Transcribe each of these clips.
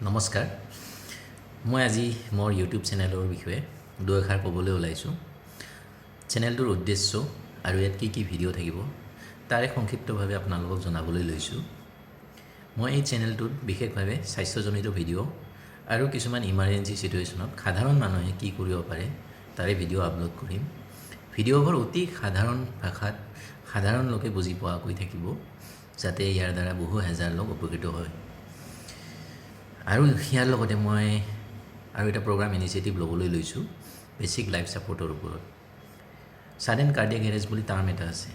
নমস্কাৰ মই আজি মোৰ ইউটিউব চেনেলৰ বিষয়ে দুআষাৰ ক'বলৈ ওলাইছোঁ। চেনেলটোৰ উদ্দেশ্য আৰু ইয়াত কি ভিডিঅ' থাকিব তাৰে সংক্ষিপ্তভাৱে আপোনালোকক জনাবলৈ লৈছোঁ। মই এই চেনেলটোত বিশেষভাৱে স্বাস্থ্যজনিত ভিডিঅ' আৰু কিছুমান ইমাৰ্জেঞ্চি চিটুৱেশ্যনত সাধাৰণ মানুহে কি কৰিব পাৰে তাৰে ভিডিঅ' আপলোড কৰিম। ভিডিঅ'বোৰ অতি সাধাৰণ ভাষাত সাধাৰণ লোকে বুজি পোৱাকৈ থাকিব, যাতে ইয়াৰ দ্বাৰা বহু হাজাৰ লোক উপকৃত হয়। আৰু ইয়াৰ লগতে মই আৰু এটা প্ৰগ্ৰাম ইনিচিয়েটিভ ল'বলৈ লৈছোঁ বেছিক লাইফ ছাপৰ্টৰ ওপৰত। ছাডেন কাৰ্ডিয়েক এৰেষ্ট বুলি টাৰ্ম এটা আছে।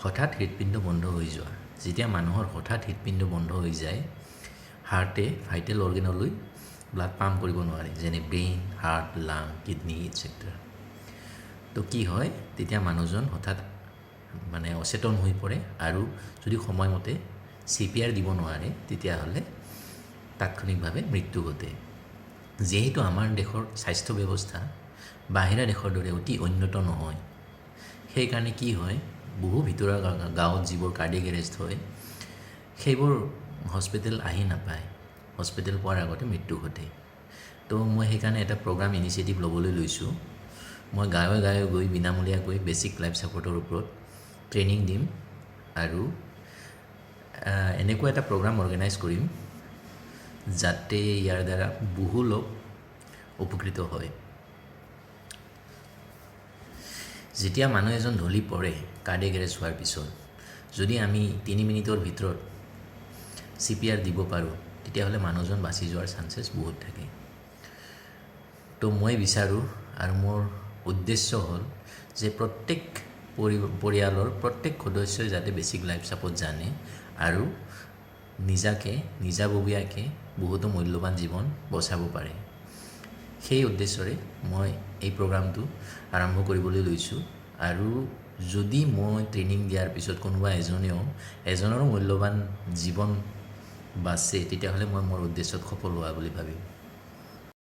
হঠাৎ হৃদপিণ্ড বন্ধ হৈ যোৱা। যেতিয়া মানুহৰ হঠাৎ হৃদপিণ্ড বন্ধ হৈ যায়, হাৰ্টে ভাইটেল অৰ্গেনলৈ ব্লাড পাম্প কৰিব নোৱাৰে, যেনে ব্ৰেইন, হাৰ্ট, লাং, কিডনী ইটচেট্ৰা। তো কি হয়, তেতিয়া মানুহজন হঠাৎ অচেতন হৈ পৰে, আৰু যদি সময়মতে CPR দিব নোৱাৰে তেতিয়াহ'লে তাৎক্ষণিকভাৱে মৃত্যু ঘটে। যিহেতু আমাৰ দেশৰ স্বাস্থ্য ব্যৱস্থা বাহিৰা দেশৰ দৰে অতি উন্নত নহয়, সেইকাৰণে কি হয়, বহু ভিতৰুৱা গাঁৱত যিবোৰ কাৰ্ডিয়েক এৰেষ্ট হয় সেইবোৰ হস্পিটেল আহি নাপায়, হস্পিটেল পোৱাৰ আগতে মৃত্যু ঘটে। তো মই সেইকাৰণে এটা প্ৰগ্ৰাম ইনিচিয়েটিভ ল'বলৈ লৈছোঁ। মই গাঁৱে গাঁৱে গৈ বিনামূলীয়াকৈ বেছিক লাইফ ছাপৰ্টৰ ওপৰত ট্ৰেইনিং দিম, আৰু এনেকুৱা এটা প্ৰগ্ৰাম অৰ্গেনাইজ কৰিম যাতে ইয়াৰ দ্বাৰা বহু লোক উপকৃত হয়। যেতিয়া মানুহ এজন ঢলি পৰে কাৰ্ডিয়েক এৰেষ্ট হোৱাৰ পিছত, যদি আমি 3 মিনিটৰ ভিতৰত CPR দিব পাৰোঁ তেতিয়াহ'লে মানুহজন বাচি যোৱাৰ চান্সেছ বহুত থাকে। তো মই বিচাৰোঁ, আৰু মোৰ উদ্দেশ্য হ'ল যে প্ৰত্যেক পৰিয়ালৰ প্ৰত্যেক সদস্যই যাতে বেছিক লাইফ ছাপৰ্ট জানে আৰু নিজাববীয়াকৈ বহুতো মূল্যৱান জীৱন বচাব পাৰে। সেই উদ্দেশ্যৰে মই এই প্ৰগ্ৰামটো আৰম্ভ কৰিবলৈ লৈছোঁ। আৰু যদি মই ট্ৰেইনিং দিয়াৰ পিছত কোনোবা এজনৰো মূল্যৱান জীৱন বাচে, তেতিয়াহ'লে মই মোৰ উদ্দেশ্যত সফল হোৱা বুলি ভাবিম।